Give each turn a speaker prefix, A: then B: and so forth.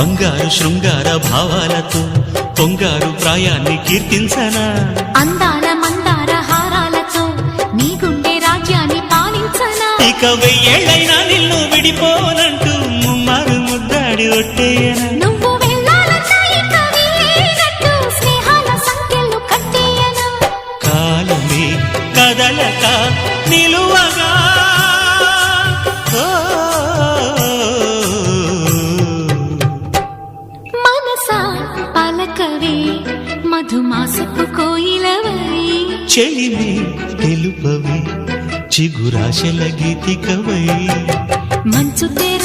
A: బంగారు శృంగార భావాలతో పొంగారు ప్రాయాన్ని కీర్తించనా
B: అందాల మందార హారాలతో నీ గుండె రాజ్యాన్ని పాలించనా
A: ఇక వెయ్యేళ్ళైనా నిన్ను విడిపోనంటూ ముమ్మారు ముద్దాడి ఒట్టేయనా
B: నువ్వు వెళ్ళాలన్నా ఇక వీలేనట్టు స్నేహాల సంఖ్యలు కట్టేయనా
A: కాలమే కదలక నిలువగా
B: మనసా పలకవే మధుమాసపు కోయిలవై
A: చెలిమి తెలుపవే చిగురాశల గీతికవై
B: మంచు తెర